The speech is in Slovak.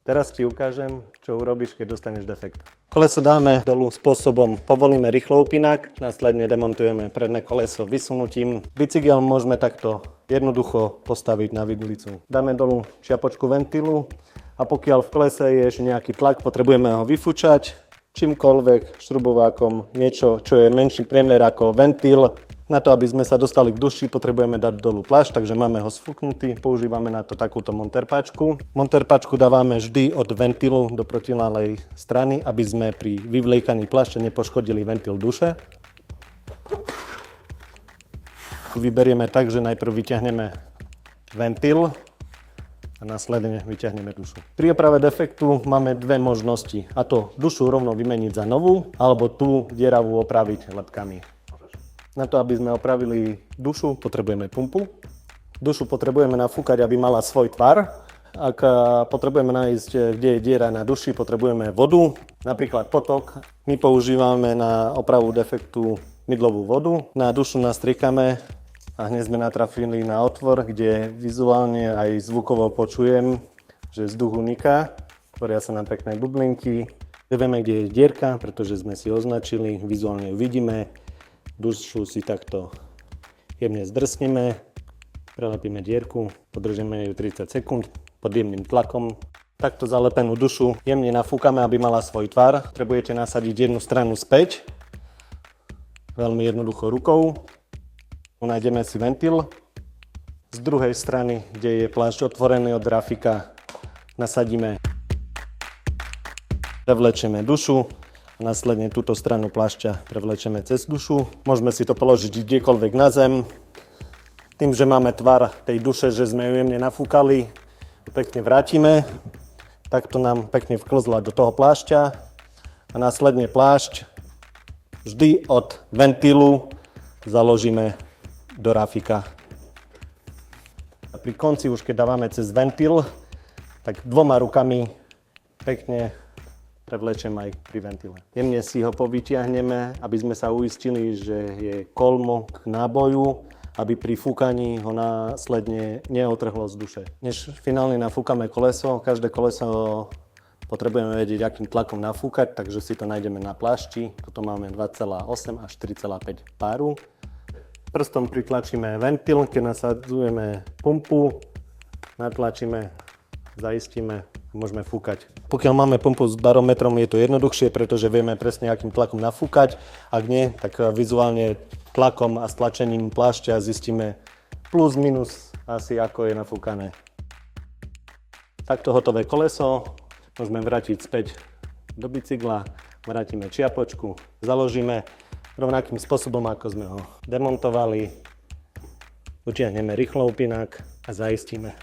Teraz ti ukážem, čo urobíš, keď dostaneš defekt. Koleso dáme dolu spôsobom, povolíme rýchlo upínák, následne demontujeme predné koleso vysunutím. Bicykel môžeme takto jednoducho postaviť na vidulicu. Dáme dolu čiapočku ventilu a pokiaľ v kolese je ešte nejaký tlak, potrebujeme ho vyfúčať čímkoľvek, šrubovákom, niečo, čo je menší priemer ako ventil. Na to, aby sme sa dostali k duši, potrebujeme dať dolu plášť, takže máme ho sfúknutý. Používame na to takúto monterpáčku. Monterpáčku dávame vždy od ventilu do protiľahlej strany, aby sme pri vyvliekaní plášťa nepoškodili ventil duše. Vyberieme tak, že najprv vyťahneme ventil a následne vyťahneme dušu. Pri oprave defektu máme dve možnosti, a to dušu rovno vymeniť za novú, alebo tú dieravú opraviť lepkami. Na to, aby sme opravili dušu, potrebujeme pumpu. Dušu potrebujeme nafúkať, aby mala svoj tvar. Ak potrebujeme nájsť, kde je diera na duši, potrebujeme vodu, napríklad potok. My používame na opravu defektu mydlovú vodu. Na dušu nastriekame a hneď sme natrafili na otvor, kde vizuálne aj zvukovo počujem, že vzduch uniká. Tvoria sa nám pekné bublinky. Vieme, kde je dierka, pretože sme si označili, vizuálne ju vidíme. Dušu si takto jemne zdrsneme, prelepíme dierku, podržíme ju 30 sekúnd pod jemným tlakom. Takto zalepenú dušu jemne nafúkame, aby mala svoj tvar. Potrebujete nasadiť jednu stranu späť, veľmi jednoducho rukou. Nájdeme si ventil. Z druhej strany, kde je plášť otvorený od rafika, nasadíme, prevlečieme dušu. Následne túto stranu plášťa prevlečeme cez dušu. Môžeme si to položiť kdekoľvek na zem. Tým, že máme tvar tej duše, že sme ju jemne nafúkali, pekne vrátime. Takto nám pekne vklzla do toho plášťa. A následne plášť vždy od ventilu založíme do rafika. A pri konci už keď dávame cez ventil, tak dvoma rukami pekne prevlečem aj pri ventile. Jemne si ho povytiahneme, aby sme sa uistili, že je kolmo k náboju, aby pri fúkaní ho následne neotrhlo z duše. Než finálne nafúkame koleso, každé koleso potrebujeme vedieť, akým tlakom nafúkať, takže si to nájdeme na plášti. Toto máme 2,8 až 4,5 páru. Prstom pritlačíme ventil, keď nasadzujeme pumpu, natlačíme, zaistíme, môžeme fúkať. Pokiaľ máme pumpu s barometrom, je to jednoduchšie, pretože vieme presne, akým tlakom nafúkať. Ak nie, tak vizuálne tlakom a stlačením plášťa zistíme plus minus asi ako je nafúkané. Takto hotové koleso môžeme vrátiť späť do bicykla, vrátime čiapočku, založíme rovnakým spôsobom, ako sme ho demontovali, utiahneme rýchlo upínák a zaistíme.